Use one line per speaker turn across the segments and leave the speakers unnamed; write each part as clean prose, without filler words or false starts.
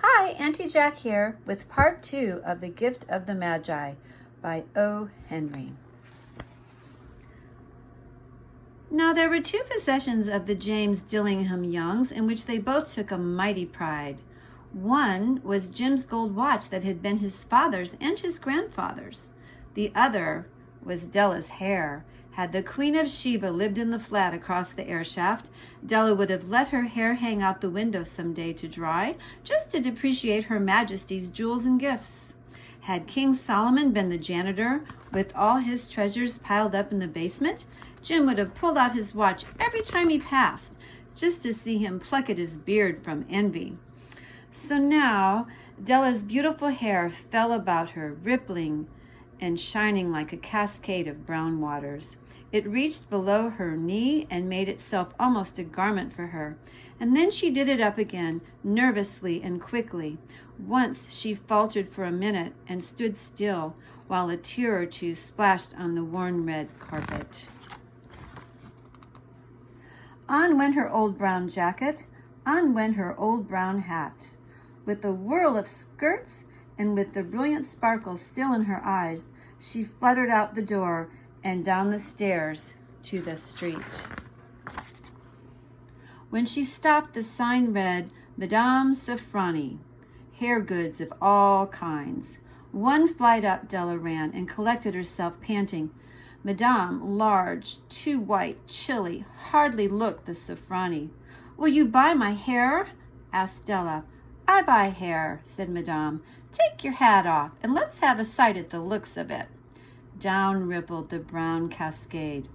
Hi, Auntie Jac here with part 2 of The Gift of the Magi by O. Henry. Now there were 2 possessions of the James Dillingham Youngs in which they both took a mighty pride. One was Jim's gold watch that had been his father's and his grandfather's. The other was Della's hair. Had the Queen of Sheba lived in the flat across the air shaft, Della would have let her hair hang out the window some day to dry, just to depreciate Her Majesty's jewels and gifts. Had King Solomon been the janitor, with all his treasures piled up in the basement, Jim would have pulled out his watch every time he passed, just to see him pluck at his beard from envy. So now, Della's beautiful hair fell about her, rippling and shining like a cascade of brown waters. It reached below her knee and made itself almost a garment for her. And then she did it up again, nervously and quickly. Once she faltered for a minute and stood still while a tear or two splashed on the worn red carpet. On went her old brown jacket, on went her old brown hat. With a whirl of skirts and with the brilliant sparkles still in her eyes, she fluttered out the door and down the stairs to the street. When she stopped, the sign read, Madame Safrani, hair goods of all kinds. One flight up Della ran and collected herself, panting. Madame, large, too white, chilly, hardly looked the Safrani. Will you buy my hair? Asked Della. I buy hair, said Madame. Take your hat off, and let's have a sight at the looks of it. Down rippled the brown cascade.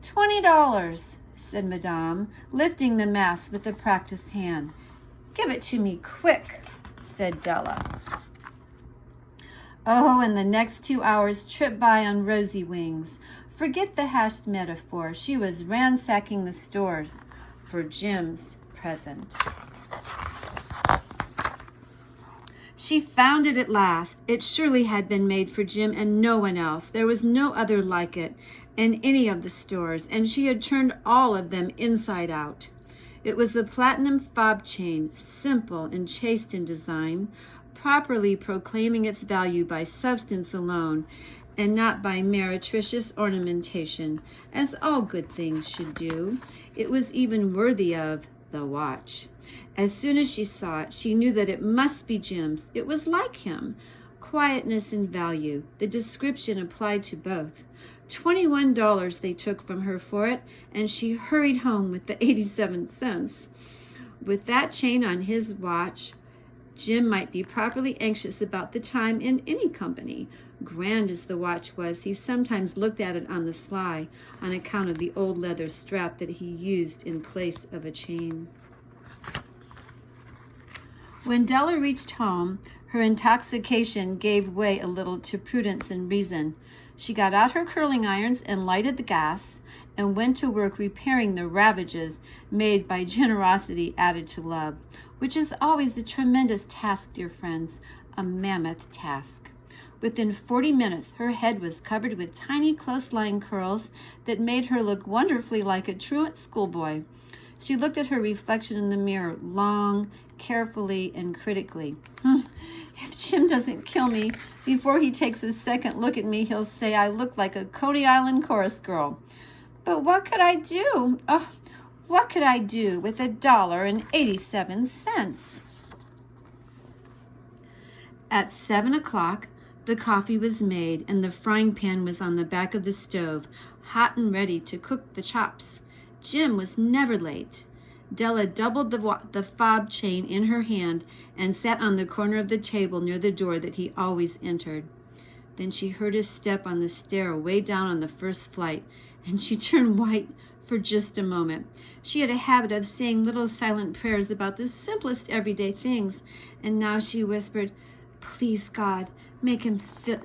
$20, said Madame, lifting the mass with a practiced hand. Give it to me quick, said Della. Oh, and the next 2 hours tripped by on rosy wings. Forget the hashed metaphor. She was ransacking the stores for Jim's present. She found it at last. It surely had been made for Jim and no one else. There was no other like it in any of the stores, and she had turned all of them inside out. It was the platinum fob chain, simple and chaste in design, properly proclaiming its value by substance alone and not by meretricious ornamentation, as all good things should do. It was even worthy of the watch. As soon as she saw it, she knew that it must be Jim's. It was like him. Quietness and value. The description applied to both. $21 they took from her for it, and she hurried home with the 87 cents. With that chain on his watch, Jim might be properly anxious about the time in any company. Grand as the watch was, he sometimes looked at it on the sly on account of the old leather strap that he used in place of a chain. When Della reached home, her intoxication gave way a little to prudence and reason. She got out her curling irons and lighted the gas and went to work repairing the ravages made by generosity added to love, which is always a tremendous task, dear friends, a mammoth task. Within 40 minutes, her head was covered with tiny, close-lying curls that made her look wonderfully like a truant schoolboy. She looked at her reflection in the mirror long, carefully, and critically. If Jim doesn't kill me before he takes a second look at me, he'll say I look like a Coney Island chorus girl. But what could I do? Oh, what could I do with $1.87? At 7 o'clock, the coffee was made and the frying pan was on the back of the stove, hot and ready to cook the chops. Jim was never late. Della doubled the fob chain in her hand and sat on the corner of the table near the door that he always entered. Then she heard his step on the stair way down on the first flight, and she turned white for just a moment. She had a habit of saying little silent prayers about the simplest everyday things, and now she whispered, Please, God, make him feel...